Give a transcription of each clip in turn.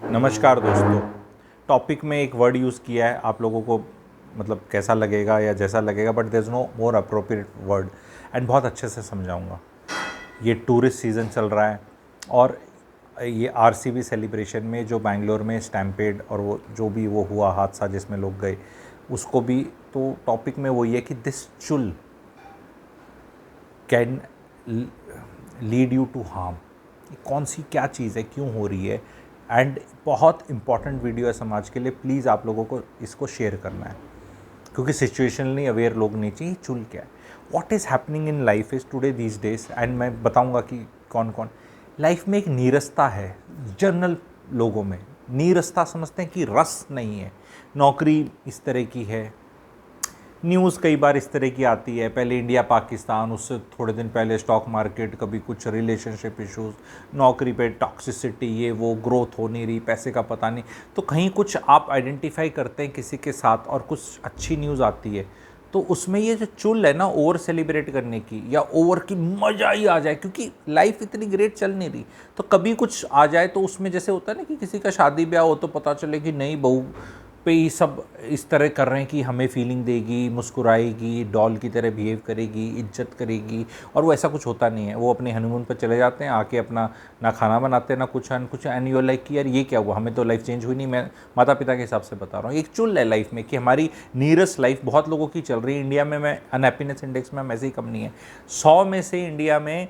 नमस्कार दोस्तों। टॉपिक में एक वर्ड यूज़ किया है, आप लोगों को मतलब कैसा लगेगा या जैसा लगेगा, but there is no more appropriate word and बहुत अच्छे से समझाऊंगा। ये टूरिस्ट सीज़न चल रहा है और ये आरसीबी सेलिब्रेशन में जो बैंगलोर में स्टैम्पेड और वो जो भी वो हुआ हादसा जिसमें लोग गए, उसको भी तो टॉपिक में वही है कि दिस चुल can lead you to harm. कौन सी क्या चीज़ है, क्यों हो रही है, एंड बहुत इंपॉर्टेंट वीडियो है समाज के लिए। प्लीज़ आप लोगों को इसको शेयर करना है क्योंकि सिचुएशनली अवेयर लोग नहीं चाहिए। चुल क्या है, what is happening in life is today these days, and मैं बताऊंगा कि कौन कौन लाइफ में एक नीरसता है। जनरल लोगों में नीरसता समझते हैं कि रस नहीं है। नौकरी इस तरह की है, न्यूज़ कई बार इस तरह की आती है, पहले इंडिया पाकिस्तान, उससे थोड़े दिन पहले स्टॉक मार्केट, कभी कुछ रिलेशनशिप इश्यूज़, नौकरी पे टॉक्सिसिटी, ये वो, ग्रोथ हो नहीं रही, पैसे का पता नहीं। तो कहीं कुछ आप आइडेंटिफाई करते हैं किसी के साथ और कुछ अच्छी न्यूज़ आती है, तो उसमें ये जो चुल है ना ओवर सेलिब्रेट करने की या ओवर की मज़ा ही आ जाए, क्योंकि लाइफ इतनी ग्रेट चल नहीं रही, तो कभी कुछ आ जाए तो उसमें जैसे होता है ना कि किसी का शादी ब्याह हो तो पता चले कि नई बहू पे ही सब इस तरह कर रहे हैं कि हमें फीलिंग देगी, मुस्कुराएगी, डॉल की तरह बिहेव करेगी, इज्जत करेगी, और वो ऐसा कुछ होता नहीं है। वो अपने हनीमून पर चले जाते हैं, आके अपना ना खाना बनाते हैं ना कुछ एंड यू लाइक कि यार ये क्या हुआ, हमें तो लाइफ चेंज हुई नहीं। मैं माता पिता के हिसाब से बता रहा हूँ, एक चुल है लाइफ में कि हमारी नीरस लाइफ बहुत लोगों की चल रही है। इंडिया में मैं अनहैप्पीनेस इंडेक्स में हम ऐसे ही कम नहीं है। 100 में से इंडिया में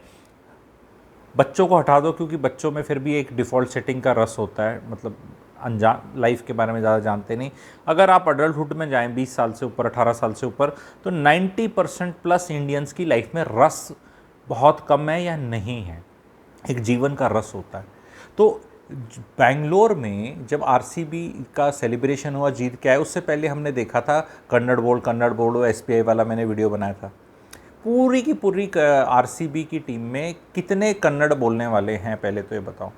बच्चों को हटा दो, क्योंकि बच्चों में फिर भी एक डिफ़ॉल्ट सेटिंग का रस होता है, मतलब अनजान लाइफ के बारे में ज़्यादा जानते नहीं। अगर आप अडल्टहुड में जाएं 20 साल से ऊपर, 18 साल से ऊपर, तो 90% प्लस इंडियंस की लाइफ में रस बहुत कम है या नहीं है। एक जीवन का रस होता है। तो बैंगलोर में जब आरसीबी का सेलिब्रेशन हुआ, जीत के आए, उससे पहले हमने देखा था कन्नड़ बोर्ड एसबीआई वाला मैंने वीडियो बनाया था। पूरी की पूरी आरसीबी की टीम में कितने कन्नड़ बोलने वाले हैं, पहले तो ये बताओ।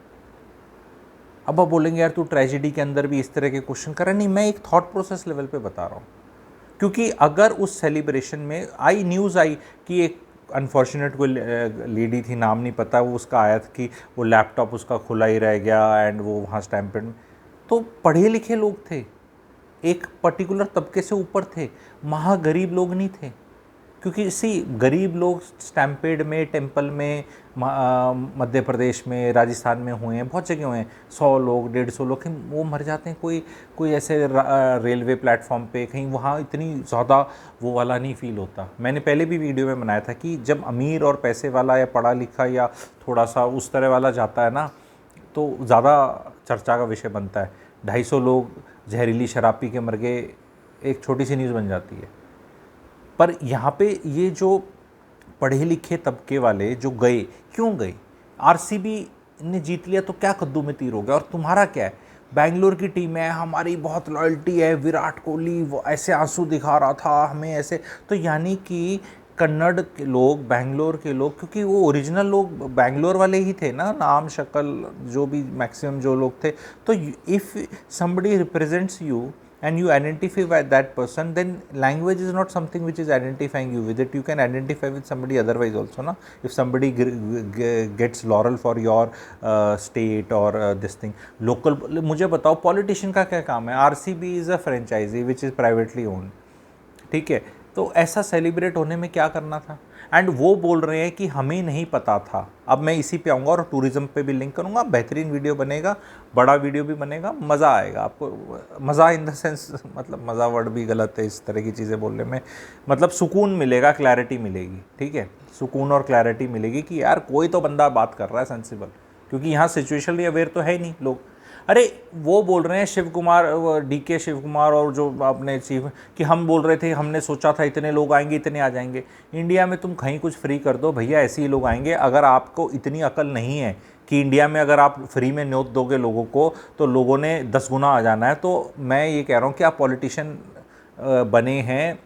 अब आप बोलेंगे यार तू ट्रेजेडी के अंदर भी इस तरह के क्वेश्चन कर रहा है। नहीं, मैं एक थॉट प्रोसेस लेवल पे बता रहा हूँ, क्योंकि अगर उस सेलिब्रेशन में न्यूज़ आई कि एक अनफॉर्चुनेट कोई लेडी थी, नाम नहीं पता, वो उसका आया था कि वो लैपटॉप उसका खुला ही रह गया एंड वो वहाँ स्टैम्पेड में, तो पढ़े लिखे लोग थे, एक पर्टिकुलर तबके से ऊपर थे, महागरीब लोग नहीं थे। क्योंकि इसी गरीब लोग स्टैम्पेड में, टेम्पल में, मध्य प्रदेश में, राजस्थान में हुए हैं, बहुत जगह हुए हैं। 100 लोग, 150 लोग वो मर जाते हैं, कोई ऐसे रेलवे प्लेटफॉर्म पे कहीं, वहाँ इतनी ज़्यादा वो वाला नहीं फील होता। मैंने पहले भी वीडियो में बनाया था कि जब अमीर और पैसे वाला या पढ़ा लिखा या थोड़ा सा उस तरह वाला जाता है ना, तो ज़्यादा चर्चा का विषय बनता है। 250 लोग जहरीली शराब पी के मर गए, एक छोटी सी न्यूज़ बन जाती है। पर यहाँ पे ये जो पढ़े लिखे तबके वाले जो गए, क्यों गए? आरसीबी ने जीत लिया तो क्या कद्दू में तीर हो गया, और तुम्हारा क्या है? बैंगलोर की टीम है, हमारी बहुत लॉयल्टी है, विराट कोहली वो ऐसे आंसू दिखा रहा था हमें ऐसे, तो यानी कि कन्नड़ के लोग, बैंगलोर के लोग, क्योंकि वो ओरिजिनल लोग बैंगलोर वाले ही थे ना, नाम शक्ल जो भी मैक्सिमम जो लोग थे। तो if somebody represents you and you identify with that person, then language is not something which is identifying you with it. You can identify with somebody otherwise also na. If somebody gets laurel for your state or this thing, local, मुझे बताओ politician का क्या काम है? RCB is a franchisee which is privately owned, ठीक है। तो ऐसा सेलिब्रेट होने में क्या करना था? एंड वो बोल रहे हैं कि हमें नहीं पता था। अब मैं इसी पे आऊँगा और टूरिज़्म पे भी लिंक करूँगा, बेहतरीन वीडियो बनेगा, बड़ा वीडियो भी बनेगा, मज़ा आएगा आपको। मज़ा इन द सेंस, मतलब मज़ा वर्ड भी गलत है इस तरह की चीज़ें बोलने में, मतलब सुकून मिलेगा, क्लैरिटी मिलेगी, ठीक है। सुकून और क्लैरिटी मिलेगी कि यार कोई तो बंदा बात कर रहा है सेंसिबल, क्योंकि यहाँ सिचुएशनली अवेयर तो है ही नहीं लोग। अरे वो बोल रहे हैं शिव कुमार, डीके शिव कुमार और जो अपने चीफ, कि हम बोल रहे थे, हमने सोचा था इतने लोग आएंगे, इतने आ जाएंगे। इंडिया में तुम कहीं कुछ फ्री कर दो भैया, ऐसे ही लोग आएंगे। अगर आपको इतनी अकल नहीं है कि इंडिया में अगर आप फ्री में न्योत दोगे लोगों को तो लोगों ने 10 गुना आ जाना है, तो मैं ये कह रहा हूँ कि आप पॉलिटिशियन बने हैं,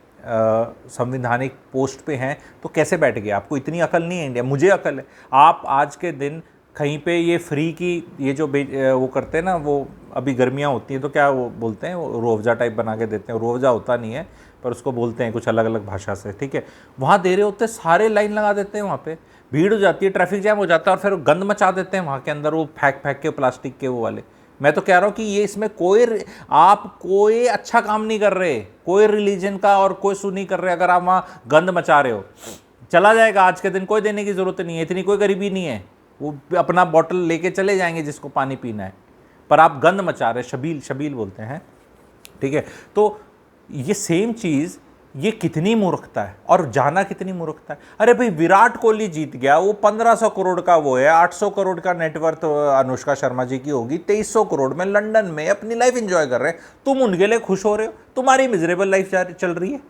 संवैधानिक पोस्ट पे हैं, तो कैसे बैठ गए? आपको इतनी अकल नहीं है इंडिया, मुझे अकल है। आप आज के दिन कहीं पे ये फ्री की ये जो वो करते हैं ना, वो अभी गर्मियाँ होती हैं तो क्या वो बोलते हैं, वो रूअफ़ज़ा टाइप बना के देते हैं, रूअफ़ज़ा होता नहीं है पर उसको बोलते हैं कुछ अलग अलग भाषा से, ठीक है। वहाँ दे रहे होते, सारे लाइन लगा देते हैं, वहाँ पे भीड़ हो जाती है, ट्रैफिक जैम हो जाता है, और फिर गंद मचा देते हैं वहाँ के अंदर, वो फेंक के प्लास्टिक के वो वाले। मैं तो कह रहा हूँ कि ये इसमें आप कोई अच्छा काम नहीं कर रहे, कोई रिलीजन का और कोई सू नहीं कर रहे। अगर आप वहाँ गंद मचा रहे हो, चला जाएगा आज के दिन, कोई देने की ज़रूरत नहीं है, इतनी कोई गरीबी नहीं है, वो अपना बॉटल लेके चले जाएंगे जिसको पानी पीना है। पर आप गंद मचा रहे, शबील शबील बोलते हैं, ठीक है। तो ये सेम चीज़, ये कितनी मूर्खता है और जाना कितनी मूर्खता है। अरे भाई विराट कोहली जीत गया, वो 1500 करोड़ का वो है, 800 करोड़ का नेटवर्थ अनुष्का शर्मा जी की होगी, 2300 करोड़ में लंदन में अपनी लाइफ एंजॉय कर रहे हैं, तुम उनके लिए खुश हो रहे हो, तुम्हारी मिजरेबल लाइफ चल रही है।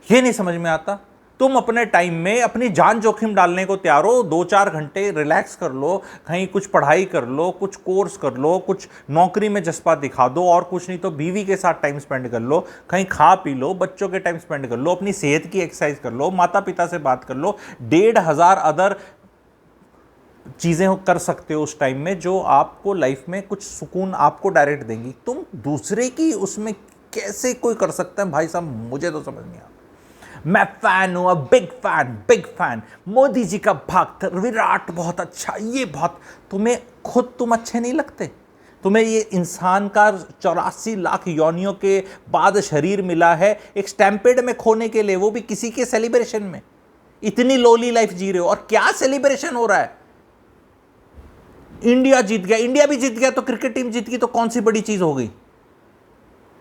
ये नहीं समझ में आता। तुम अपने टाइम में अपनी जान जोखिम डालने को तैयार हो, 2-4 घंटे रिलैक्स कर लो, कहीं कुछ पढ़ाई कर लो, कुछ कोर्स कर लो, कुछ नौकरी में जज्बा दिखा दो, और कुछ नहीं तो बीवी के साथ टाइम स्पेंड कर लो, कहीं खा पी लो, बच्चों के टाइम स्पेंड कर लो, अपनी सेहत की एक्सरसाइज कर लो, माता पिता से बात कर लो, 1500 अदर चीज़ें कर सकते हो उस टाइम में जो आपको लाइफ में कुछ सुकून आपको डायरेक्ट देंगी। तुम दूसरे की उसमें कैसे कोई कर सकता है भाई साहब, मुझे तो समझ नहीं आता। मैं फैन हूँ, बिग फैन, मोदी जी का भक्त, विराट बहुत अच्छा, ये बहुत, तुम अच्छे नहीं लगते? तुम्हें ये इंसान का 84 लाख योनियों के बाद शरीर मिला है एक स्टैम्पेड में खोने के लिए, वो भी किसी के सेलिब्रेशन में। इतनी लोली लाइफ जी रहे हो और क्या सेलिब्रेशन हो रहा है? इंडिया जीत गया, इंडिया भी जीत गया तो क्रिकेट टीम जीत गई तो कौन सी बड़ी चीज हो गई?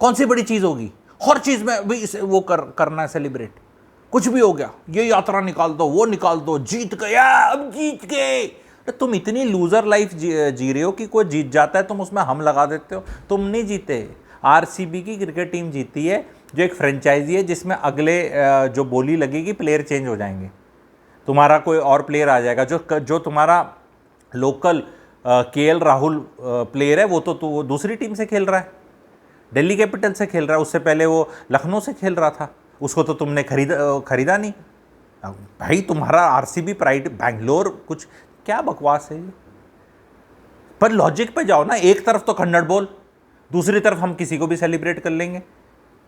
कौन सी बड़ी चीज होगी? हर चीज में भी वो करना है सेलिब्रेट। कुछ भी हो गया, ये यात्रा निकाल दो, वो निकाल दो, जीत गया, अब जीत गए। तो तुम इतनी लूजर लाइफ जी रहे हो कि कोई जीत जाता है तुम उसमें हम लगा देते हो। तुम नहीं जीते। आरसीबी की क्रिकेट टीम जीती है, जो एक फ्रेंचाइजी है जिसमें अगले जो बोली लगेगी प्लेयर चेंज हो जाएंगे, तुम्हारा कोई और प्लेयर आ जाएगा। जो तुम्हारा लोकल केएल राहुल प्लेयर है, वो तो दूसरी टीम से खेल रहा है, दिल्ली कैपिटल से खेल रहा है, उससे पहले वो लखनऊ से खेल रहा था, उसको तो तुमने खरीदा नहीं भाई। तुम्हारा आरसीबी प्राइड बैंगलोर, कुछ क्या बकवास है ये। पर लॉजिक पे जाओ ना, एक तरफ तो कन्नड़ बोल, दूसरी तरफ हम किसी को भी सेलिब्रेट कर लेंगे,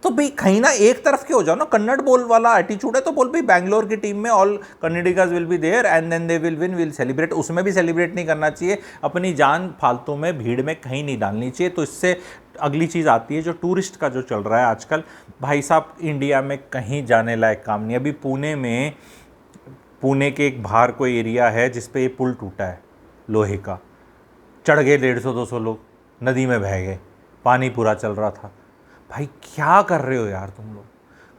तो भाई कहीं ना एक तरफ के हो जाओ ना। कन्नड़ बोल वाला एटीट्यूड है तो बोल भाई बैंगलोर की टीम में all Kannadigas will be there and then they will win, will celebrate. उसमें भी सेलिब्रेट नहीं करना चाहिए, अपनी जान फालतू में भीड़ में कहीं नहीं डालनी चाहिए। तो इससे अगली चीज़ आती है जो टूरिस्ट का जो चल रहा है आजकल। भाई साहब इंडिया में कहीं जाने लायक काम नहीं। अभी पुणे के एक बाहर कोई एरिया है जिस पे ये पुल टूटा है लोहे का, चढ़ गए 150-200 लोग, नदी में बह गए, पानी पूरा चल रहा था। भाई क्या कर रहे हो यार तुम लोग?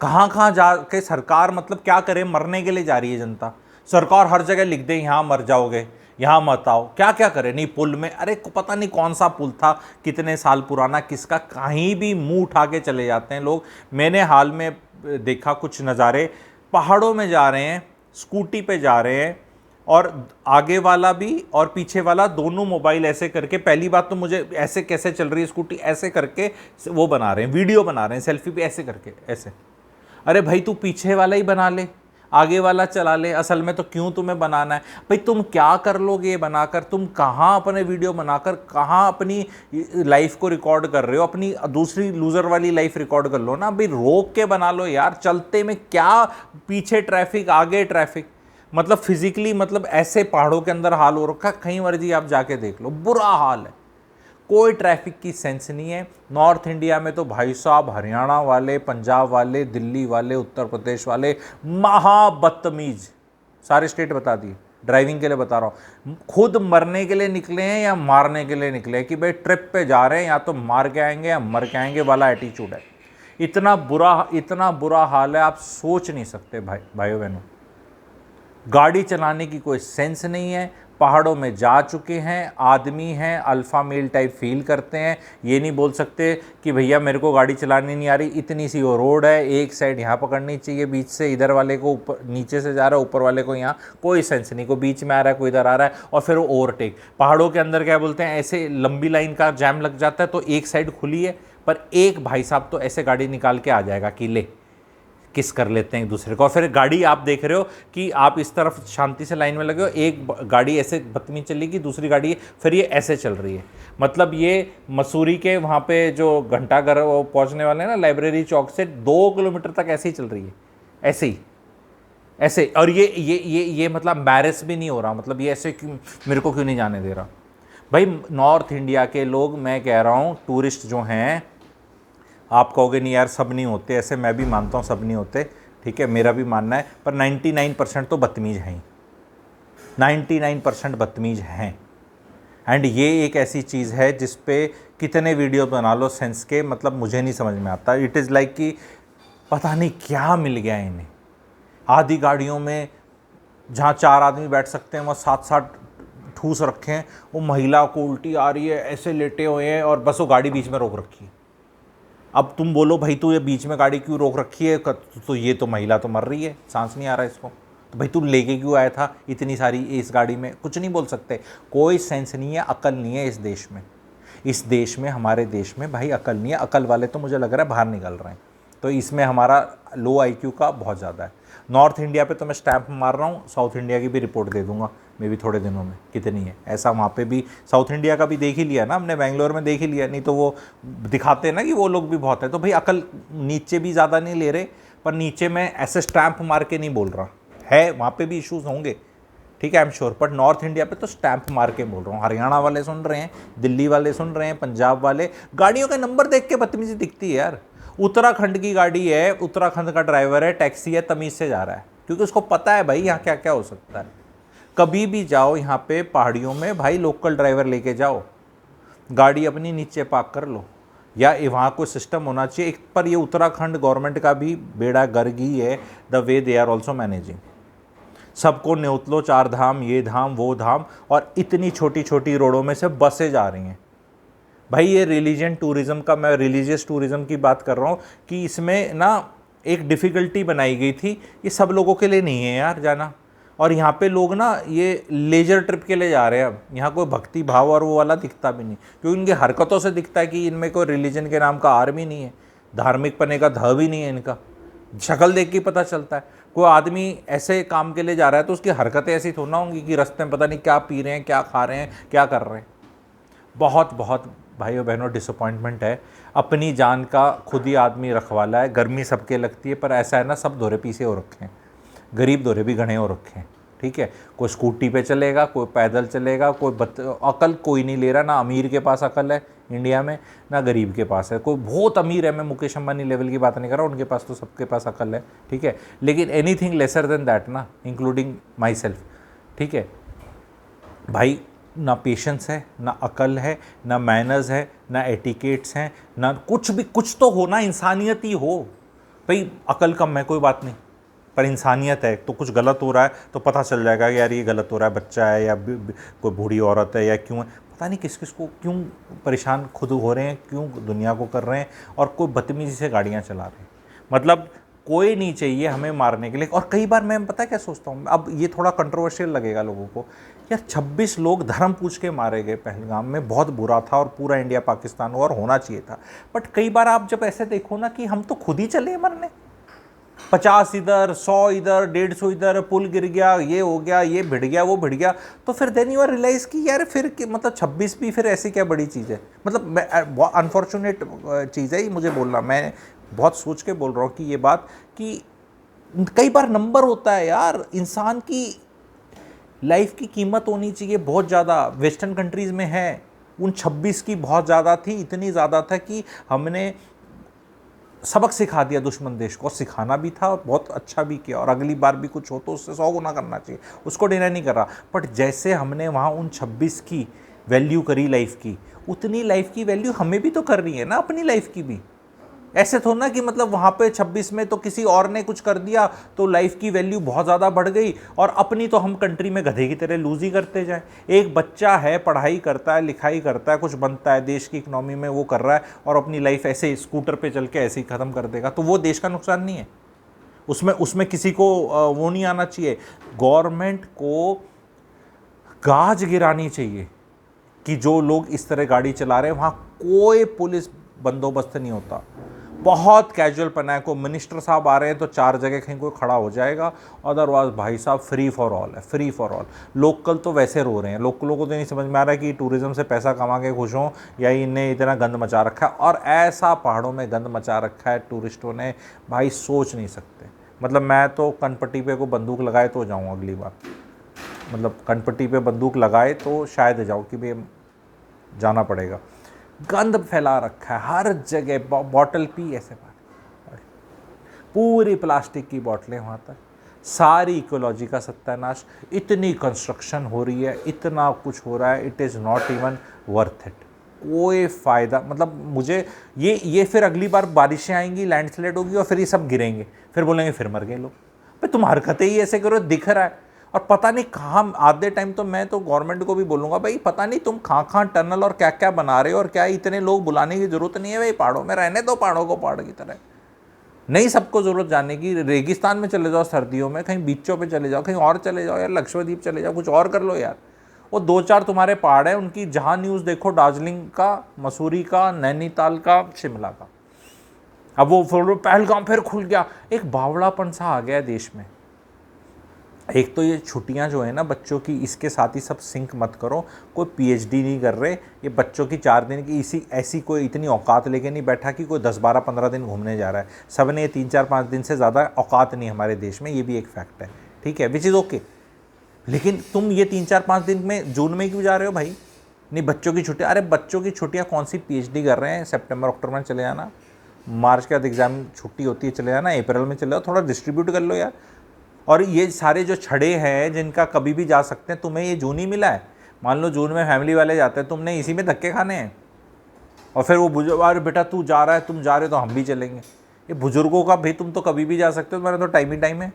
कहाँ जाके सरकार मतलब क्या करे? मरने के लिए जा रही है जनता। सरकार हर जगह लिख दे यहाँ मर जाओगे, यहाँ मत आओ, क्या क्या करे? नहीं पुल में, अरे पता नहीं कौन सा पुल था, कितने साल पुराना, किसका, कहीं भी मुंह उठा के चले जाते हैं लोग। मैंने हाल में देखा कुछ नज़ारे, पहाड़ों में जा रहे हैं, स्कूटी पे जा रहे हैं, और आगे वाला भी और पीछे वाला दोनों मोबाइल ऐसे करके, पहली बात तो मुझे ऐसे कैसे चल रही है स्कूटी, ऐसे करके वो बना रहे हैं, वीडियो बना रहे हैं, सेल्फी भी ऐसे करके ऐसे। अरे भाई तू पीछे वाला ही बना ले, आगे वाला चला ले, असल में तो क्यों तुम्हें बनाना है भाई? तुम क्या कर लोगे ये बनाकर? तुम कहाँ अपने वीडियो बनाकर कहाँ अपनी लाइफ को रिकॉर्ड कर रहे हो? अपनी दूसरी लूज़र वाली लाइफ रिकॉर्ड कर लो ना भाई, रोक के बना लो यार। चलते में क्या, पीछे ट्रैफिक आगे ट्रैफिक, मतलब फिजिकली, मतलब ऐसे पहाड़ों के अंदर हाल हो रखा, कहीं मर्जी आप जाके देख लो, बुरा हाल है, कोई ट्रैफिक की सेंस नहीं है। नॉर्थ इंडिया में तो भाई साहब हरियाणा वाले, पंजाब वाले, दिल्ली वाले, उत्तर प्रदेश वाले महाबदतमीज, सारे स्टेट बता दिए, ड्राइविंग के लिए बता रहा हूँ। खुद मरने के लिए निकले हैं या मारने के लिए निकले हैं कि भाई ट्रिप पे जा रहे हैं, या तो मार के आएंगे या मर के आएंगे वाला एटीट्यूड है। इतना बुरा हाल है, आप सोच नहीं सकते भाइयों बहनों। गाड़ी चलाने की कोई सेंस नहीं है। पहाड़ों में जा चुके हैं, आदमी हैं, अल्फ़ा मेल टाइप फील करते हैं। ये नहीं बोल सकते कि भैया मेरे को गाड़ी चलानी नहीं आ रही, इतनी सी वो रोड है, एक साइड यहाँ पकड़नी चाहिए बीच से, इधर वाले को ऊपर, नीचे से जा रहा है, ऊपर वाले को यहाँ, कोई सेंस नहीं, कोई बीच में आ रहा है, कोई इधर आ रहा है, और फिर वो ओवरटेक। पहाड़ों के अंदर क्या बोलते हैं, ऐसे लंबी लाइन का जैम लग जाता है तो एक साइड खुली है, पर एक भाई साहब तो ऐसे गाड़ी निकाल के आ जाएगा कि ले किस कर लेते हैं एक दूसरे को। और फिर गाड़ी आप देख रहे हो कि आप इस तरफ शांति से लाइन में लगे हो, एक गाड़ी ऐसे बदतमीज चलेगी, दूसरी गाड़ी फिर ये ऐसे चल रही है। मतलब ये मसूरी के वहाँ पे जो घंटाघर वो पहुँचने वाले हैं ना, लाइब्रेरी चौक से 2 किलोमीटर तक ऐसे ही चल रही है, ऐसे ही ऐसे। और ये मतलब मैरिज भी नहीं हो रहा, मतलब ये ऐसे क्यों, मेरे को क्यों नहीं जाने दे रहा भाई नॉर्थ इंडिया के लोग, मैं कह रहा हूँ टूरिस्ट जो हैं, आप कहोगे नहीं यार सब नहीं होते ऐसे, मैं भी मानता हूँ सब नहीं होते, ठीक है, मेरा भी मानना है, पर 99% तो बदतमीज़ हैं ही, 99% बदतमीज़ हैं। एंड ये एक ऐसी चीज़ है जिस पे कितने वीडियो बना लो सेंस के, मतलब मुझे नहीं समझ में आता। इट इज़ लाइक कि पता नहीं क्या मिल गया इन्हें। आधी गाड़ियों में जहाँ 4 आदमी बैठ सकते हैं वहाँ 7-7 ठूस रखे हैं, वो महिला को उल्टी आ रही है, ऐसे लेटे हुए हैं और बस वो गाड़ी बीच में रोक रखी है। अब तुम बोलो भाई तू ये बीच में गाड़ी क्यों रोक रखी है, तो ये तो महिला तो मर रही है, सांस नहीं आ रहा इसको, तो भाई तू लेके क्यों आया था इतनी सारी इस गाड़ी में, कुछ नहीं बोल सकते। कोई सेंस नहीं है, अकल नहीं है इस देश में। इस देश में, हमारे देश में भाई अकल नहीं है। अकल वाले तो मुझे लग रहा है बाहर निकल रहे हैं, तो इसमें हमारा लो IQ का बहुत ज़्यादा है। नॉर्थ इंडिया पे तो मैं स्टैंप मार रहा हूँ, साउथ इंडिया की भी रिपोर्ट दे दूंगा मे भी थोड़े दिनों में कितनी है। ऐसा वहाँ पे भी साउथ इंडिया का भी देख ही लिया ना हमने, बेंगलोर में देख ही लिया, नहीं तो वो दिखाते हैं ना कि वो लोग भी बहुत है। तो भाई अकल नीचे भी ज़्यादा नहीं ले रहे, पर नीचे मैं ऐसे स्टैंप मार के नहीं बोल रहा है, वहाँ पे भी इश्यूज़ होंगे, ठीक है, I am sure, but north India पे तो स्टैंप मार के बोल रहा हूँ। हरियाणा वाले सुन रहे हैं, दिल्ली वाले सुन रहे हैं, पंजाब वाले, गाड़ियों के नंबर देख के बदतमीजी दिखती है यार। उत्तराखंड की गाड़ी है, उत्तराखंड का ड्राइवर है, टैक्सी है, तमीज़ से जा रहा है, क्योंकि उसको पता है भाई यहाँ क्या क्या हो सकता है। कभी भी जाओ यहाँ पे पहाड़ियों में भाई, लोकल ड्राइवर लेके जाओ, गाड़ी अपनी नीचे पार्क कर लो, या वहाँ कोई सिस्टम होना चाहिए एक। पर ये उत्तराखंड गवर्नमेंट का भी बेड़ा गर्क ही है, the way they are also managing. सबको न्योत लो, 4 धाम, ये धाम वो धाम, और इतनी छोटी छोटी रोडों में से बसें जा रही हैं। भाई ये रिलीजन टूरिज़्म का, मैं रिलीजियस टूरिज़्म की बात कर रहा हूँ, कि इसमें ना एक डिफ़िकल्टी बनाई गई थी, ये सब लोगों के लिए नहीं है यार जाना। और यहाँ पे लोग ना ये लेजर ट्रिप के लिए जा रहे हैं। अब यहाँ कोई भक्ति भाव और वो वाला दिखता भी नहीं, क्योंकि इनकी हरकतों से दिखता है कि इनमें कोई रिलीजन के नाम का आर भी नहीं है, धार्मिक पने का ध भी नहीं है इनका, शक्ल देख के पता चलता है। कोई आदमी ऐसे काम के लिए जा रहा है तो उसकी हरकतें ऐसी थोड़ा ना होंगी कि रास्ते में पता नहीं क्या पी रहे हैं, क्या खा रहे हैं, क्या कर रहे हैं। बहुत बहुत भाइयों बहनों डिसअपॉइंटमेंट है। अपनी जान का खुद ही आदमी रखवाला है। गर्मी सबके लगती है, पर ऐसा है ना, सब दोहरे पीसे हो रखे हैं, गरीब दोहरे भी घने हो रखे हैं, ठीक है। कोई स्कूटी पे चलेगा, कोई पैदल चलेगा, अकल कोई नहीं ले रहा। ना अमीर के पास अकल है इंडिया में, ना गरीब के पास है। कोई बहुत अमीर है, मैं मुकेश अंबानी लेवल की बात नहीं कर रहा, उनके पास तो सबके पास अकल है, ठीक है, लेकिन एनीथिंग लेसर देन दैट ना, इंक्लूडिंग माई सेल्फ, ठीक है भाई। ना पेशेंस है, ना अकल है, ना मैनर्स है, ना एटिकेट्स हैं, ना कुछ भी। कुछ तो हो ना, इंसानियत ही हो भाई। अकल कम है कोई बात नहीं, पर इंसानियत है, तो कुछ गलत हो रहा है तो पता चल जाएगा कि यार ये गलत हो रहा है, बच्चा है या कोई बूढ़ी औरत है या क्यों है, पता नहीं किस किस को क्यों परेशान खुद हो रहे हैं, क्यों दुनिया को कर रहे हैं, और कोई बदतमीजी से गाड़ियाँ चला रहे हैं। मतलब कोई नहीं चाहिए हमें मारने के लिए। और कई बार मैं पता क्या सोचता हूँ, अब ये थोड़ा कंट्रोवर्शियल लगेगा लोगों को, यार 26 लोग धर्म पूछ के मारे गए पहलगाम में, बहुत बुरा था, और पूरा इंडिया पाकिस्तान हुआ, और होना चाहिए था। बट कई बार आप जब ऐसे देखो ना कि हम तो खुद ही चले मरने, 50 इधर, 100 इधर, 150 इधर, पुल गिर गया, ये हो गया, ये भिड़ गया, वो भिड़ गया, तो फिर देन यू आर रियलाइज़ कि यार फिर मतलब 26 भी फिर ऐसी क्या बड़ी चीज़ है। मतलब अनफॉर्चुनेट चीज़ है ये मुझे बोलना, मैं बहुत सोच के बोल रहा हूँ कि ये बात, कि कई बार नंबर होता है यार। इंसान की लाइफ की कीमत होनी चाहिए बहुत ज़्यादा, वेस्टर्न कंट्रीज़ में है। उन 26 की बहुत ज़्यादा थी, इतनी ज़्यादा था कि हमने सबक सिखा दिया दुश्मन देश को, और सिखाना भी था, बहुत अच्छा भी किया, और अगली बार भी कुछ हो तो उससे 100 गुना करना चाहिए, उसको डिनाई नहीं कर रहा। बट जैसे हमने वहाँ उन 26 की वैल्यू करी लाइफ की, उतनी लाइफ की वैल्यू हमें भी तो करनी है ना, अपनी लाइफ की भी। ऐसे थोड़ा ना कि मतलब वहाँ पे 26 में तो किसी और ने कुछ कर दिया तो लाइफ की वैल्यू बहुत ज़्यादा बढ़ गई, और अपनी तो हम कंट्री में गधे की तरह लूज ही करते जाएं। एक बच्चा है, पढ़ाई करता है, लिखाई करता है, कुछ बनता है, देश की इकनॉमी में वो कर रहा है, और अपनी लाइफ ऐसे स्कूटर पे चल के ऐसे ही ख़त्म कर देगा, तो वो देश का नुकसान नहीं है। उसमें किसी को वो नहीं आना चाहिए। गवर्नमेंट को गाज गिरानी चाहिए कि जो लोग इस तरह गाड़ी चला रहे हैं वहाँ कोई पुलिस बंदोबस्त नहीं होता, बहुत कैजुअल पना है। को मिनिस्टर साहब आ रहे हैं तो 4 जगह कहीं कोई खड़ा हो जाएगा, अदरवाइज भाई साहब फ्री फॉर ऑल है, फ्री फॉर ऑल। लोकल तो वैसे रो रहे हैं, लोकलों को तो नहीं समझ में आ रहा है कि टूरिज़्म से पैसा कमा के खुश हों या इन्हें इतना गंद मचा रखा है। और ऐसा पहाड़ों में गंद मचा रखा है टूरिस्टों ने, भाई सोच नहीं सकते। मतलब मैं तो कनपट्टी पे को बंदूक लगाए तो जाऊँ अगली बार, मतलब कनपट्टी पे बंदूक लगाए तो शायद जाऊँ कि भाई जाना पड़ेगा। गंद फैला रखा है हर जगह, बॉटल पी ऐसे पानी, पूरी प्लास्टिक की बोतलें वहाँ तक, सारी इकोलॉजी का सत्यानाश। इतनी कंस्ट्रक्शन हो रही है, इतना कुछ हो रहा है, it is not even worth it. कोई फ़ायदा, मतलब मुझे ये फिर अगली बार बारिशें आएंगी, लैंडस्लाइड होगी और फिर ये सब गिरेंगे, फिर बोलेंगे फिर मर गए लोग। भाई तुम हरकतें ही ऐसे करो, दिख रहा है। और पता नहीं कहाँ, आधे टाइम तो मैं तो गवर्नमेंट को भी बोलूँगा, भाई पता नहीं तुम कहाँ टनल और क्या क्या बना रहे हो, और क्या इतने लोग बुलाने की ज़रूरत नहीं है भाई, पहाड़ों में रहने दो, पहाड़ों को पहाड़ की तरह। नहीं सबको ज़रूरत जाने की, रेगिस्तान में चले जाओ सर्दियों में, कहीं बीचों पे चले जाओ, कहीं और चले जाओ यार, लक्षद्वीप चले जाओ, कुछ और कर लो यार। वो 2-4 तुम्हारे पहाड़ हैं, उनकी जहाँ न्यूज़ देखो दार्जिलिंग का, मसूरी का, नैनीताल का, शिमला का। अब वो पहलगाम फिर खुल गया, एक बावड़ापन सा आ गया है देश में। एक तो ये छुट्टियां जो है ना बच्चों की, इसके साथ ही सब सिंक मत करो। कोई पीएचडी नहीं कर रहे, ये बच्चों की 4 दिन की ऐसी कोई इतनी औकात लेके नहीं बैठा कि कोई 10-12-15 दिन घूमने जा रहा है। सब ने 3-4-5 दिन से ज़्यादा औकात नहीं हमारे देश में, ये भी एक फैक्ट है, ठीक है, विच इज़ ओके। लेकिन तुम ये 3-4-5 दिन में जून में क्यों जा रहे हो भाई? नहीं बच्चों की छुट्टियाँ, अरे बच्चों की छुट्टियाँ कौन सी पीएचडी कर रहे हैं? सितंबर अक्टूबर में चले जाना, मार्च के बाद एग्ज़ाम छुट्टी होती है चले जाना, अप्रैल में चले जाओ, थोड़ा डिस्ट्रीब्यूट कर लो यार। और ये सारे जो छड़े हैं जिनका कभी भी जा सकते हैं, तुम्हें ये जून ही मिला है। मान लो जून में फैमिली वाले जाते हैं, तुमने इसी में धक्के खाने हैं। और फिर वो बुजुर्ग, अरे बेटा तू जा रहा है, तुम जा रहे हो तो हम भी चलेंगे। ये बुजुर्गों का भाई तुम तो कभी भी जा सकते हो, तुम्हारा तो टाइम ही टाइम है।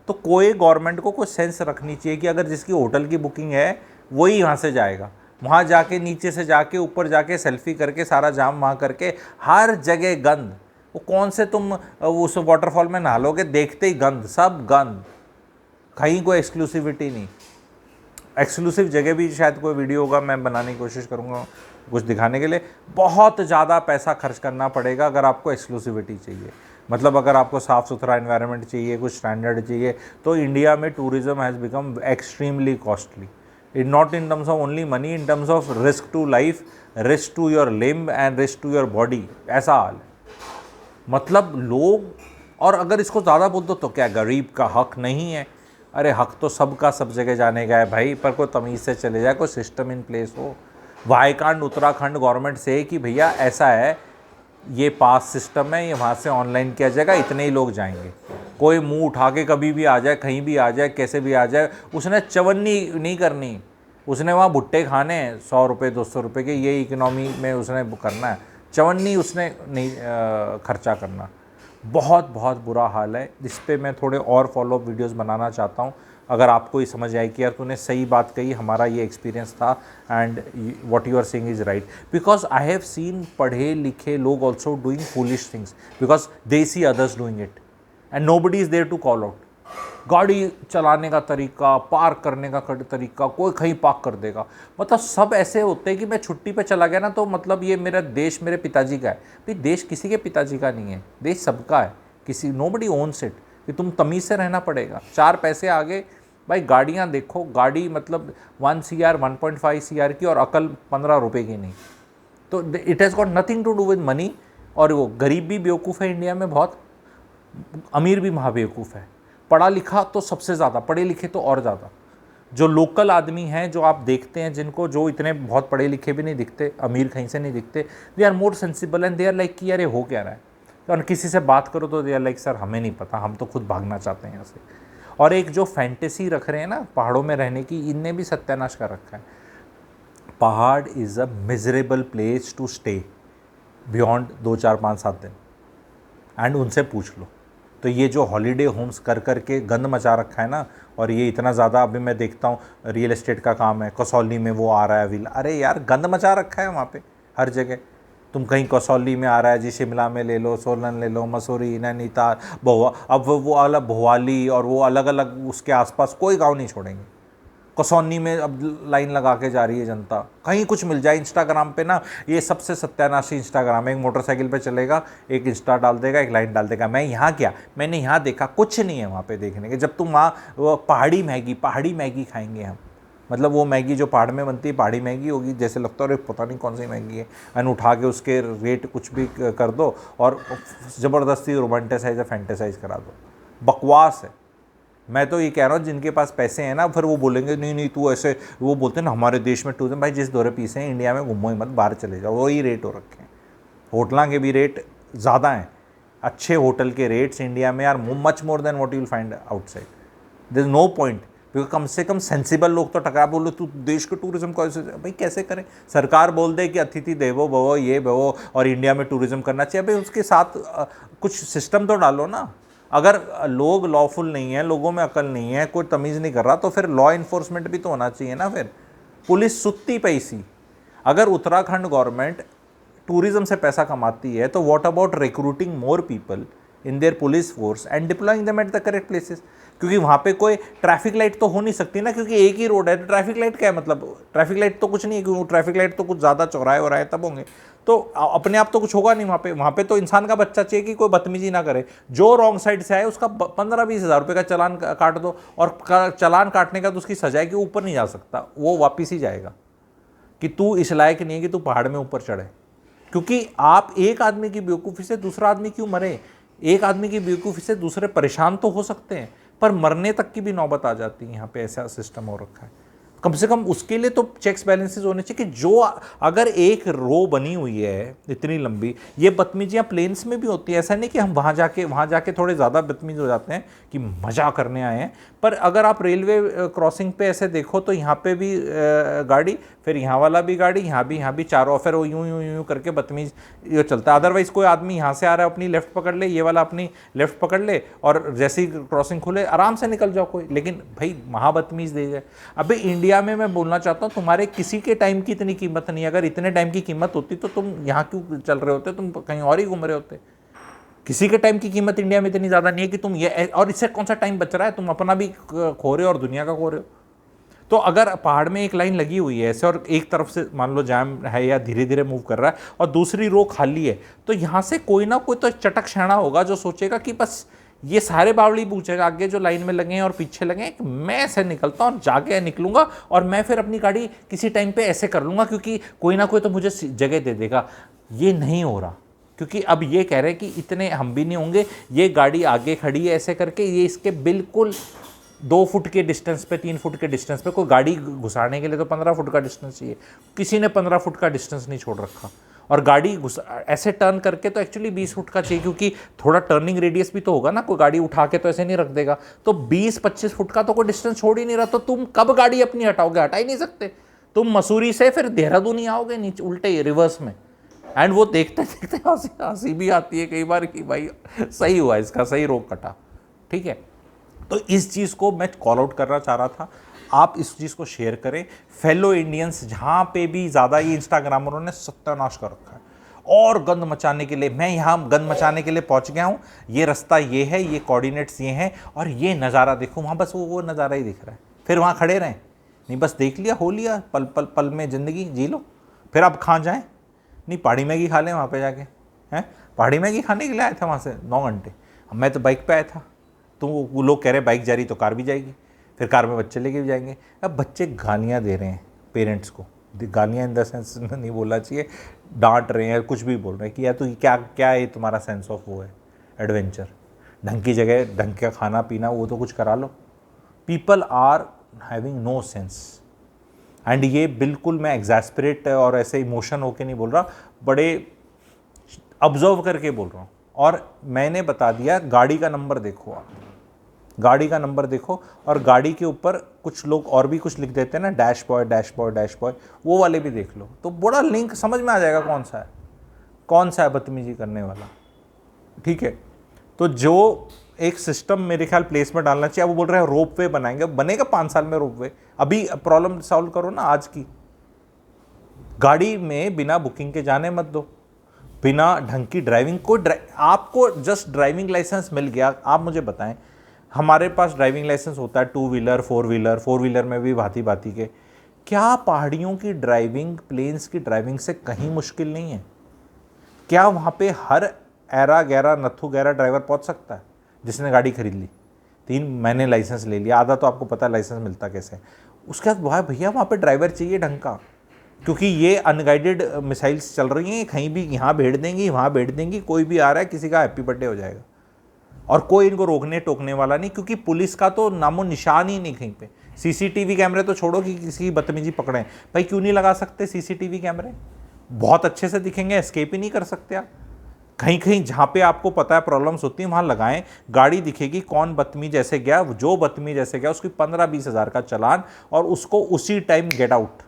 तो कोई गवर्नमेंट को कोई सेंस रखनी चाहिए कि अगर जिसकी होटल की बुकिंग है वही यहाँ से जाएगा, वहाँ जाके नीचे से जाके ऊपर जाके सेल्फी करके सारा जाम वहाँ करके, हर जगह गंद। वो कौन से तुम उस वाटरफॉल में नहा लोगे, देखते ही गंद, सब गंद, कहीं कोई एक्सक्लूसिविटी नहीं। एक्सक्लूसिव जगह भी शायद कोई वीडियो होगा, मैं बनाने की कोशिश करूँगा कुछ दिखाने के लिए। बहुत ज़्यादा पैसा खर्च करना पड़ेगा अगर आपको एक्सक्लूसिविटी चाहिए, मतलब अगर आपको साफ़ सुथरा एनवायरनमेंट चाहिए, कुछ स्टैंडर्ड चाहिए, तो इंडिया में tourism has become extremely costly. It not in terms of only money, in terms of risk to life, risk to your limb and risk to your body, ऐसा हाल है। मतलब लोग, और अगर इसको ज़्यादा बोल दो तो क्या गरीब का हक नहीं है? अरे हक तो सबका सब जगह जाने का है भाई, पर कोई तमीज़ से चले जाए, कोई सिस्टम इन प्लेस हो। वाई कांट उत्तराखंड गवर्नमेंट से कि भैया ऐसा है, ये पास सिस्टम है, ये वहाँ से ऑनलाइन किया जाएगा, इतने ही लोग जाएंगे। कोई मुंह उठा के कभी भी आ जाए, कहीं भी आ जाए, कैसे भी आ जाए, उसने चवन्नी नहीं करनी, उसने वहाँ भुट्टे खाने हैं 100 रुपये 200 रुपये के, ये इकनॉमी में उसने करना है, चवन्नी उसने नहीं खर्चा करना। बहुत बहुत बुरा हाल है। इस पर मैं थोड़े और फॉलोअप वीडियोस बनाना चाहता हूँ, अगर आपको ये समझ आए कि यार तूने सही बात कही, हमारा ये एक्सपीरियंस था and what you are saying is right. Because I have seen पढ़े लिखे लोग also doing foolish things because they see others doing it and nobody is there to call out. गाड़ी चलाने का तरीका, पार्क करने का तरीका, कोई कहीं पार्क कर देगा, मतलब सब ऐसे होते हैं कि मैं छुट्टी पे चला गया ना तो मतलब ये मेरा देश मेरे पिताजी का है। भाई देश किसी के पिताजी का नहीं है, देश सबका है, किसी नोबडी ओन्स इट। कि तुम तमीज़ से रहना पड़ेगा। 4 पैसे आगे भाई, गाड़ियाँ देखो, गाड़ी मतलब 1 CR 1.5 CR की और अकल 15 रुपये की नहीं, तो it has got nothing to do with money. और वो गरीब भी बेवकूफ़ है इंडिया में बहुत, अमीर भी महाबेवकूफ़ है, पढ़ा लिखा तो सबसे ज़्यादा, पढ़े लिखे तो और ज़्यादा। जो लोकल आदमी हैं जो आप देखते हैं, जिनको जो इतने बहुत पढ़े लिखे भी नहीं दिखते, अमीर कहीं से नहीं दिखते, they are more sensible and they are like कि यार ये हो क्या रहा है। तो किसी से बात करो तो दे आर लाइक सर हमें नहीं पता, हम तो खुद भागना चाहते हैं यहाँ से। और एक जो फैंटेसी रख रहे हैं ना पहाड़ों में रहने की, इनने भी सत्यानाश कर रखा है। पहाड़ is a miserable place to stay beyond 2, 4, 5, 7 दिन, एंड उनसे पूछ लो। तो ये जो हॉलीडे होम्स कर कर के गंद मचा रखा है ना, और ये इतना ज़्यादा, अभी मैं देखता हूँ रियल एस्टेट का काम है, कसौली में वो आ रहा है विला, अरे यार गंद मचा रखा है वहाँ पे हर जगह। तुम कहीं कसौली में आ रहा है जी, शिमला में ले लो, सोलन ले लो, मसूरी, नैनीताल, अब वो अलग भोवाली और वो अलग अलग उसके आसपास कोई गांव नहीं छोड़ेंगे। कसौनी में अब लाइन लगा के जा रही है जनता, कहीं कुछ मिल जाए। इंस्टाग्राम पे ना ये सबसे सत्यानाशी इंस्टाग्राम है, एक मोटरसाइकिल पे चलेगा, एक इंस्टा डाल देगा, एक लाइन डाल देगा, मैं यहाँ क्या, मैंने यहाँ देखा, कुछ नहीं है वहाँ पे देखने के। जब तुम वहाँ पहाड़ी मैगी खाएंगे हम, मतलब वो मैगी जो पहाड़ में बनती है पहाड़ी मैगी होगी, जैसे लगता है पता नहीं कौन सी मैगी है, एंड उठा के उसके रेट कुछ भी कर दो और ज़बरदस्ती रोमांटिसाइज या फैंटेसाइज करा दो, बकवास है। मैं तो ये कह रहा हूँ जिनके पास पैसे हैं ना, फिर वो बोलेंगे नहीं नहीं तू ऐसे, वो बोलते हैं ना हमारे देश में टूरिज्म, भाई जिस 2 रुपये पीसे हैं इंडिया में घूमो ही मत, बाहर चले जाओ, वही रेट हो रखे हैं। होटलों के भी रेट ज़्यादा हैं, अच्छे होटल के रेट्स इंडिया में are much more than what you will find outside. There is no point, क्योंकि कम से कम सेंसिबल लोग तो टकरा बोलो तू देश के टूरिज्म को ऐसे, भाई कैसे करें? सरकार बोल दे कि अतिथि देवो भवो ये भवो और इंडिया में टूरिज्म करना चाहिए, भाई उसके साथ कुछ सिस्टम तो डालो ना। अगर लोग लॉफुल नहीं है, लोगों में अकल नहीं है, कोई तमीज़ नहीं कर रहा, तो फिर लॉ इन्फोर्समेंट भी तो होना चाहिए ना। फिर पुलिस सुत्ती पैसी, अगर उत्तराखंड गवर्नमेंट टूरिज्म से पैसा कमाती है तो what about recruiting more people in their police force and deploying them at the correct places? क्योंकि वहाँ पे कोई ट्रैफिक लाइट तो हो नहीं सकती ना, क्योंकि एक ही रोड है, तो ट्रैफिक लाइट क्या है? मतलब ट्रैफिक लाइट तो कुछ नहीं है, क्योंकि ट्रैफिक लाइट तो कुछ ज़्यादा चौराहे हो रहा है तब होंगे, तो अपने आप तो कुछ होगा नहीं वहाँ पे तो इंसान का बच्चा चाहिए कि कोई बदतमीजी ना करे। जो रॉन्ग साइड से आए उसका 15-20 हज़ार रुपये का चालान काट दो, और चालान काटने का तो उसकी सजा है कि ऊपर नहीं जा सकता, वो वापिस ही जाएगा कि तू इस लायक नहीं है कि तू पहाड़ में ऊपर चढ़े। क्योंकि आप एक आदमी की बेवकूफ़ी से दूसरा आदमी क्यों मरे? एक आदमी की बेवकूफ़ी से दूसरे परेशान तो हो सकते हैं, पर मरने तक की भी नौबत आ जाती है। यहाँ पे ऐसा सिस्टम हो रखा है। कम से कम उसके लिए तो चेक्स बैलेंसेस होने चाहिए कि जो अगर एक रो बनी हुई है इतनी लंबी, ये बदतमीजियाँ प्लेन्स में भी होती है। ऐसा नहीं कि हम वहाँ जाके थोड़े ज़्यादा बदतमीज हो जाते हैं कि मज़ा करने आए हैं, पर अगर आप रेलवे क्रॉसिंग पे ऐसे देखो तो यहाँ पे भी गाड़ी, फिर यहाँ वाला भी गाड़ी, यहाँ भी चारों, फिर वो यूँ करके बदतमीज ये चलता है। अदरवाइज़ कोई आदमी यहाँ से आ रहा है अपनी लेफ़्ट पकड़ ले, ये वाला अपनी लेफ़्ट पकड़ ले, और जैसे ही क्रॉसिंग खुले आराम से निकल जाओ कोई। लेकिन भाई महाबदतमीज दे जाए। अबे इंडिया में मैं बोलना चाहता हूँ तुम्हारे किसी के टाइम की इतनी कीमत नहीं है। अगर इतने टाइम की कीमत होती तो तुम यहाँ क्यों चल रहे होते? तुम कहीं और ही घूम रहे होते। किसी के टाइम की कीमत इंडिया में इतनी ज़्यादा नहीं है कि तुम ये, और इससे कौन सा टाइम बच रहा है? तुम अपना भी खो रहे हो और दुनिया का खो रहे हो। तो अगर पहाड़ में एक लाइन लगी हुई है ऐसे, और एक तरफ से मान लो जैम है या धीरे धीरे मूव कर रहा है, और दूसरी रो खाली है, तो यहाँ से कोई ना कोई तो चटक शैना होगा जो सोचेगा कि बस ये सारे बावड़ी पूछेगा आगे जो लाइन में लगे हैं और पीछे लगे हैं, कि मैं ऐसे निकलता हूँ और जाके निकलूंगा, और मैं फिर अपनी गाड़ी किसी टाइम पे ऐसे कर लूँगा, क्योंकि कोई ना कोई तो मुझे जगह दे देगा। ये नहीं हो रहा, क्योंकि अब ये कह रहे हैं कि इतने हम भी नहीं होंगे, ये गाड़ी आगे खड़ी है ऐसे करके, ये इसके बिल्कुल 2 फुट के डिस्टेंस पे, 3 फुट के डिस्टेंस पे। कोई गाड़ी घुसाने के लिए तो 15 फुट का डिस्टेंस चाहिए, किसी ने 15 फुट का डिस्टेंस नहीं छोड़ रखा। और गाड़ी ऐसे टर्न करके तो एक्चुअली 20 फुट का चाहिए, क्योंकि थोड़ा टर्निंग रेडियस भी तो होगा ना, कोई गाड़ी उठा के तो ऐसे नहीं रख देगा। तो 20-25 फुट का तो कोई डिस्टेंस छोड़ ही नहीं रहा, तो तुम कब गाड़ी अपनी हटाओगे? हटा ही नहीं सकते। तुम मसूरी से फिर देहरादून ही आओगे नीचे उल्टे रिवर्स में। एंड वो देखते देखते हंसी भी आती है कई बार कि भाई सही हुआ, इसका सही रोक कटा। ठीक है, तो इस चीज़ को मैं कॉल आउट करना चाह रहा था। आप इस चीज़ को शेयर करें। फेलो इंडियंस जहाँ पे भी ज़्यादा ये इंस्टाग्रामरों ने सत्यानाश कर रखा है, और गंद मचाने के लिए, मैं यहाँ गंद मचाने के लिए पहुँच गया हूँ। ये रास्ता ये है, ये कोऑर्डिनेट्स ये हैं, और ये नज़ारा देखो वहाँ, बस वो नज़ारा ही दिख रहा है। फिर वहाँ खड़े रहें नहीं, बस देख लिया, हो लिया, पल पल पल में ज़िंदगी जी लो। फिर आप कहाँ जाएँ? नहीं, पहाड़ी मैगी खा लें वहाँ पे जाके। हैं, पहाड़ी मैगी खाने के लिए आए थे वहाँ से 9 घंटे। मैं तो बाइक पे आया था, तो वो लोग कह रहे बाइक जा रही तो कार भी जाएगी, फिर कार में बच्चे लेके भी जाएंगे। अब बच्चे गालियाँ दे रहे हैं पेरेंट्स को, गालियाँ इन द सेंस नहीं बोलना चाहिए, डांट रहे हैं, कुछ भी बोल रहे हैं कि यार तो क्या है तुम्हारा सेंस ऑफ वो है एडवेंचर, ढंग की जगह ढंग का खाना पीना वो तो कुछ करा लो। People are having no sense. And ये बिल्कुल मैं एग्जैस्परेट और ऐसे इमोशन होके नहीं बोल रहा, बड़े ऑब्जर्व करके बोल रहा हूँ। और मैंने बता दिया, गाड़ी का नंबर देखो, आप गाड़ी का नंबर देखो, और गाड़ी के ऊपर कुछ लोग और भी कुछ लिख देते हैं ना, dash boy dash boy dash boy, वो वाले भी देख लो, तो बड़ा लिंक समझ में आ जाएगा कौन सा है बदतमीजी करने वाला। ठीक है, तो जो एक सिस्टम मेरे ख्याल प्लेस में डालना चाहिए। वो बोल रहे हैं रोप वे बनाएंगे, बनेगा 5 साल में रोप वे। अभी प्रॉब्लम सॉल्व करो ना आज की। गाड़ी में बिना बुकिंग के जाने मत दो, बिना ढंग की ड्राइविंग को आपको जस्ट ड्राइविंग लाइसेंस मिल गया, आप मुझे बताएं। हमारे पास ड्राइविंग लाइसेंस होता है 2 व्हीलर 4 व्हीलर में भी भांति के। क्या पहाड़ियों की ड्राइविंग प्लेन्स की ड्राइविंग से कहीं मुश्किल नहीं है? क्या वहाँ पे हर ऐरा गैरा नथु गैरा ड्राइवर पहुँच सकता है जिसने गाड़ी खरीद ली, 3 महीने लाइसेंस ले लिया, आधा तो आपको पता है लाइसेंस मिलता कैसे। उसके बाद भाई भैया वहाँ पे ड्राइवर चाहिए ढंग का, क्योंकि ये अनगाइडेड मिसाइल्स चल रही हैं, कहीं भी यहाँ भेड़ देंगी वहाँ भेड़ देंगी, कोई भी आ रहा है किसी का हैप्पी बर्थडे हो जाएगा। और कोई इनको रोकने टोकने वाला नहीं, क्योंकि पुलिस का तो नामो निशान ही नहीं कहीं पे। सीसीटीवी कैमरे तो छोड़ो कि किसी की बदतमीजी पकड़ें, भाई क्यों नहीं लगा सकते सीसीटीवी कैमरे? बहुत अच्छे से दिखेंगे, एस्केप ही नहीं कर सकते आप। कहीं कहीं जहाँ पे आपको पता है प्रॉब्लम्स होती हैं वहाँ लगाएं, गाड़ी दिखेगी कौन बदतमीज ऐसे गया, जो बदतमीज ऐसे गया उसकी 15-20 हज़ार का चालान, और उसको उसी टाइम गेट आउट,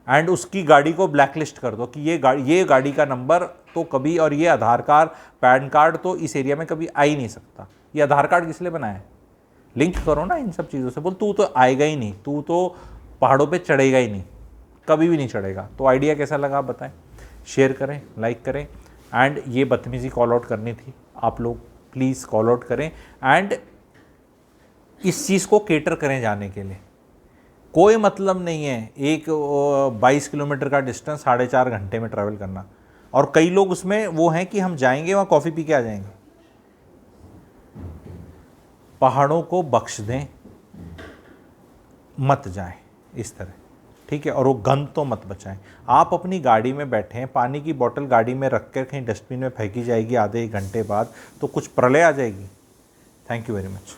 एंड उसकी गाड़ी को ब्लैकलिस्ट कर दो कि ये गाड़ी का नंबर तो कभी, और ये आधार कार्ड पैन कार्ड तो इस एरिया में कभी आ ही नहीं सकता। ये आधार कार्ड किस लिए बनाया है? लिंक करो ना इन सब चीज़ों से। बोल तू तो आएगा ही नहीं, तू तो पहाड़ों पे चढ़ेगा ही नहीं, कभी भी नहीं चढ़ेगा। तो आइडिया कैसा लगा आप बताएं, शेयर करें, लाइक करें। एंड ये बदतमीज़ी कॉल आउट करनी थी, आप लोग प्लीज़ कॉल आउट करें, एंड इस चीज़ को केटर करें जाने के लिए। कोई मतलब नहीं है एक 22 किलोमीटर का डिस्टेंस 4.5 घंटे में ट्रैवल करना, और कई लोग उसमें वो हैं कि हम जाएंगे वहाँ कॉफ़ी पी के आ जाएंगे। पहाड़ों को बख्श दें, मत जाएं इस तरह, ठीक है? और वो गंद तो मत बचाएं। आप अपनी गाड़ी में बैठे हैं, पानी की बोतल गाड़ी में रख कर कहीं डस्टबिन में फेंकी जाएगी आधे 1 घंटे बाद, तो कुछ प्रलय आ जाएगी। Thank you very much.